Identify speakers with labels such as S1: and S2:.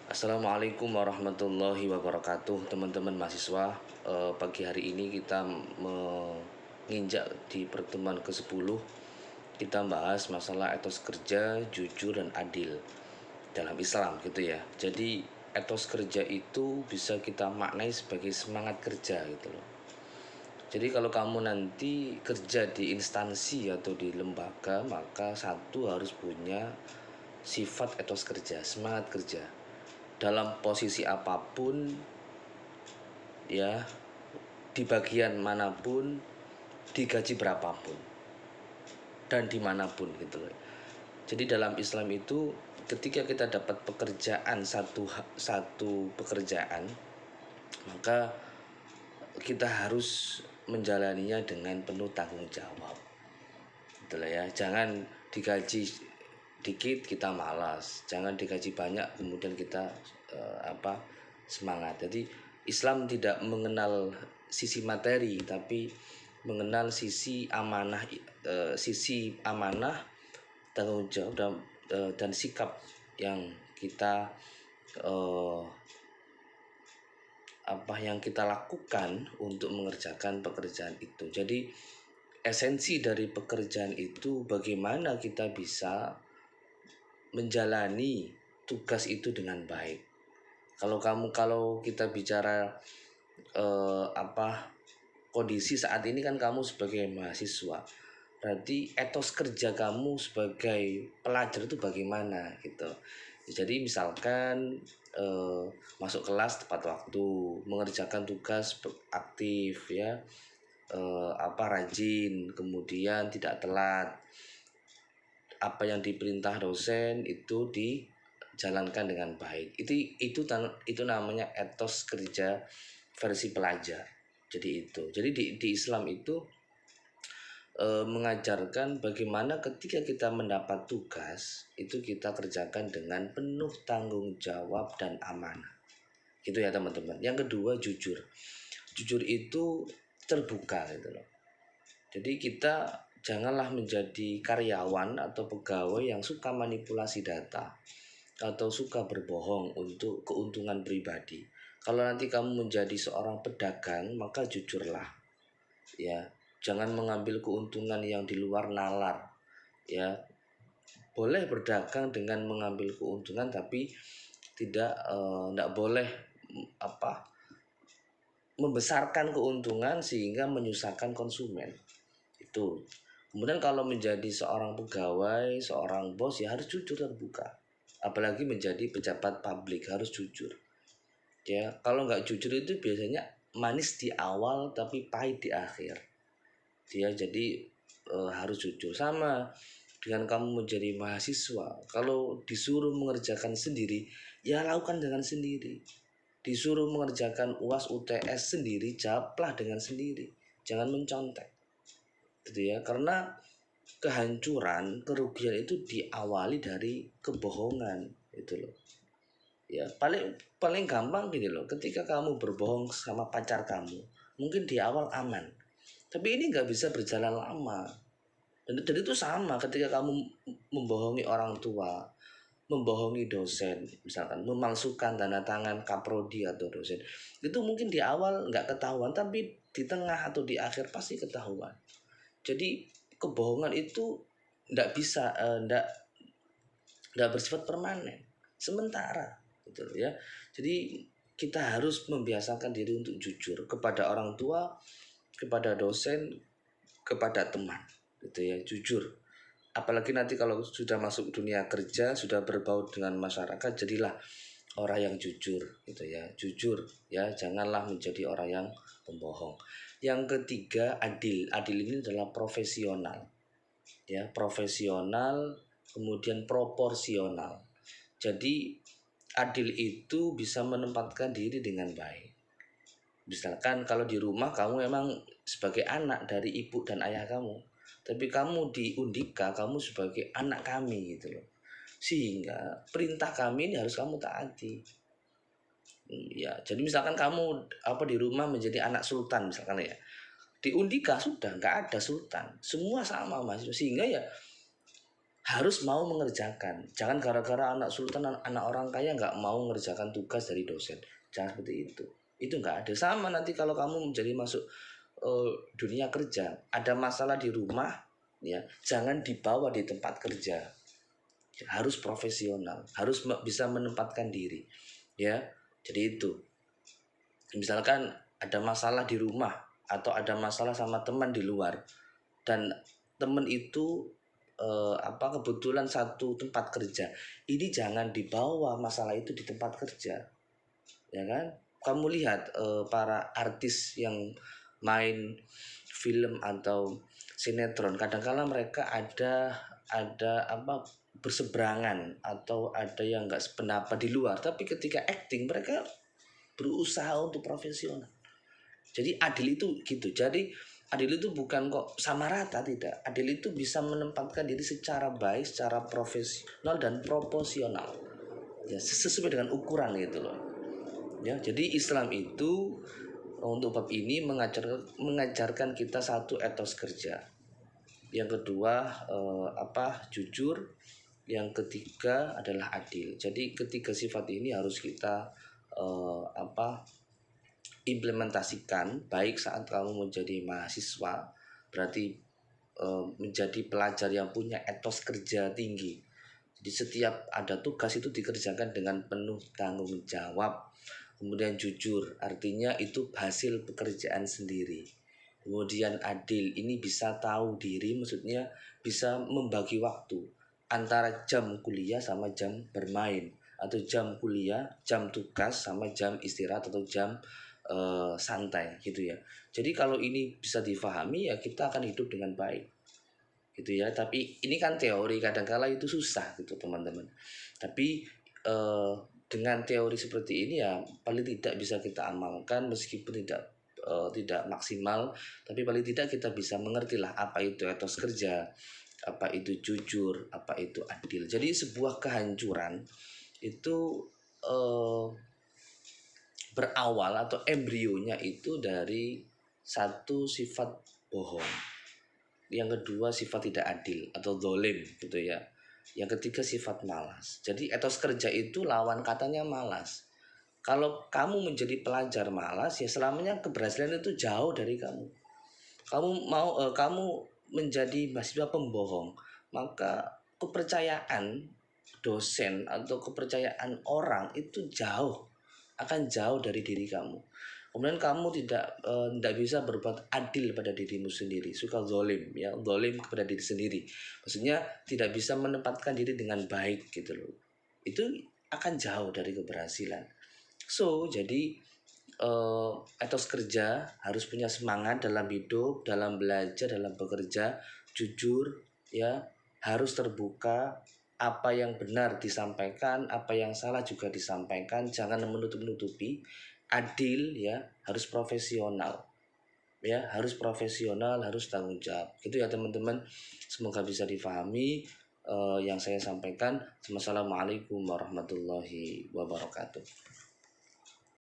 S1: Assalamualaikum warahmatullahi wabarakatuh, teman-teman mahasiswa. Pagi hari ini kita menginjak di pertemuan ke-10. Kita bahas masalah etos kerja, jujur dan adil dalam Islam gitu ya. Jadi etos kerja itu bisa kita maknai sebagai semangat kerja gitu loh. Jadi kalau kamu nanti kerja di instansi atau di lembaga, maka satu harus punya sifat etos kerja, semangat kerja dalam posisi apapun, ya, di bagian manapun, digaji berapapun dan dimanapun gitu loh. Jadi dalam Islam itu ketika kita dapat pekerjaan, satu pekerjaan, maka kita harus menjalaninya dengan penuh tanggung jawab gitu loh ya. Jangan digaji dikit kita malas, jangan digaji banyak kemudian kita semangat. Jadi Islam tidak mengenal sisi materi tapi mengenal sisi amanah, tanggung jawab dan sikap yang kita eh, yang kita lakukan untuk mengerjakan pekerjaan itu. Jadi esensi dari pekerjaan itu bagaimana kita bisa menjalani tugas itu dengan baik. Kalau kita bicara kondisi saat ini kan kamu sebagai mahasiswa, berarti etos kerja kamu sebagai pelajar itu bagaimana gitu. Jadi misalkan masuk kelas tepat waktu, mengerjakan tugas aktif ya, rajin, kemudian tidak telat, apa yang diperintah dosen itu dijalankan dengan baik. Itu namanya etos kerja versi pelajar. Jadi di Islam itu mengajarkan bagaimana ketika kita mendapat tugas itu kita kerjakan dengan penuh tanggung jawab dan amanah. Gitu ya teman-teman. Yang kedua jujur. Jujur itu terbuka gitu loh. Jadi kita janganlah menjadi karyawan atau pegawai yang suka manipulasi data atau suka berbohong untuk keuntungan pribadi. Kalau nanti kamu menjadi seorang pedagang, maka jujurlah. Ya, jangan mengambil keuntungan yang di luar nalar. Ya, boleh berdagang dengan mengambil keuntungan tapi tidak boleh membesarkan keuntungan sehingga menyusahkan konsumen. Itu. Kemudian kalau menjadi seorang pegawai, seorang bos ya harus jujur terbuka. Apalagi menjadi pejabat publik harus jujur. Ya, kalau nggak jujur itu biasanya manis di awal tapi pahit di akhir. Dia jadi harus jujur. Sama dengan kamu menjadi mahasiswa, kalau disuruh mengerjakan sendiri, ya lakukan dengan sendiri. Disuruh mengerjakan UAS UTS sendiri, jawablah dengan sendiri. Jangan mencontek. Gitu ya, karena kehancuran, kerugian itu diawali dari kebohongan itu loh. Ya, paling gampang gini loh, ketika kamu berbohong sama pacar kamu, mungkin di awal aman. Tapi ini nggak bisa berjalan lama. Dan itu sama ketika kamu membohongi orang tua, membohongi dosen, misalkan memalsukan tanda tangan kaprodi atau dosen. Itu mungkin di awal nggak ketahuan, tapi di tengah atau di akhir pasti ketahuan. Jadi kebohongan itu tidak bisa tidak bersifat permanen, sementara gitu ya. Jadi kita harus membiasakan diri untuk jujur kepada orang tua, kepada dosen, kepada teman gitu ya, jujur. Apalagi nanti kalau sudah masuk dunia kerja, sudah berbaur dengan masyarakat, jadilah orang yang jujur gitu ya, jujur ya, janganlah menjadi orang yang pembohong. Yang ketiga adil. Adil ini adalah profesional ya, profesional, kemudian proporsional. Jadi adil itu bisa menempatkan diri dengan baik. Misalkan kalau di rumah kamu memang sebagai anak dari ibu dan ayah kamu, tapi kamu di Undika kamu sebagai anak kami gitu loh, sehingga perintah kami ini harus kamu taati. Ya, jadi misalkan kamu di rumah menjadi anak sultan misalkan ya, di Undika sudah nggak ada sultan, semua sama mas, sehingga ya harus mau mengerjakan. Jangan gara-gara anak sultan, anak orang kaya nggak mau mengerjakan tugas dari dosen. Jangan seperti itu. Itu nggak ada. Sama nanti kalau kamu menjadi masuk dunia kerja, ada masalah di rumah, ya jangan dibawa di tempat kerja. Harus profesional, harus bisa menempatkan diri, ya. Jadi itu. Misalkan ada masalah di rumah atau ada masalah sama teman di luar dan teman itu kebetulan satu tempat kerja, ini jangan dibawa masalah itu di tempat kerja, ya kan? Kamu lihat para artis yang main film atau sinetron, kadang-kala mereka ada berseberangan atau ada yang nggak sependapat di luar, tapi ketika acting mereka berusaha untuk profesional. Jadi adil itu gitu. Jadi adil itu bukan kok sama rata, tidak. Adil itu bisa menempatkan diri secara baik, secara profesional dan proporsional. Ya, sesuai dengan ukuran gitu loh. Ya, jadi Islam itu untuk bab ini mengajarkan kita satu etos kerja. Yang kedua jujur. Yang ketiga adalah adil. Jadi ketiga sifat ini harus kita implementasikan baik saat kamu menjadi mahasiswa, berarti menjadi pelajar yang punya etos kerja tinggi. Jadi setiap ada tugas itu dikerjakan dengan penuh tanggung jawab. Kemudian jujur, artinya itu hasil pekerjaan sendiri. Kemudian adil, ini bisa tahu diri, maksudnya bisa membagi waktu antara jam kuliah sama jam bermain, atau jam kuliah, jam tugas sama jam istirahat atau jam santai gitu ya. Jadi kalau ini bisa difahami ya kita akan hidup dengan baik gitu ya. Tapi ini kan teori, kadang-kala itu susah gitu teman-teman. Tapi dengan teori seperti ini ya paling tidak bisa kita amalkan, meskipun tidak maksimal, tapi paling tidak kita bisa mengerti lah apa itu etos kerja, apa itu jujur, apa itu adil. Jadi sebuah kehancuran itu berawal atau embrionya itu dari satu sifat bohong, yang kedua sifat tidak adil atau dolim gitu ya, yang ketiga sifat malas. Jadi etos kerja itu lawan katanya malas. Kalau kamu menjadi pelajar malas, ya selamanya keberhasilan itu jauh dari kamu. Kamu menjadi mahasiswa pembohong, maka kepercayaan dosen atau kepercayaan orang itu akan jauh dari diri kamu. Kemudian kamu tidak bisa berbuat adil pada dirimu sendiri, suka zolim, ya zolim kepada diri sendiri. Maksudnya tidak bisa menempatkan diri dengan baik gitu loh. Itu akan jauh dari keberhasilan. So jadi etos kerja harus punya semangat dalam hidup, dalam belajar, dalam bekerja, jujur, ya harus terbuka. Apa yang benar disampaikan, apa yang salah juga disampaikan, jangan menutup-nutupi. Adil, ya harus profesional, ya harus profesional, harus tanggung jawab gitu ya teman-teman. Semoga bisa difahami yang saya sampaikan. Wassalamualaikum warahmatullahi wabarakatuh.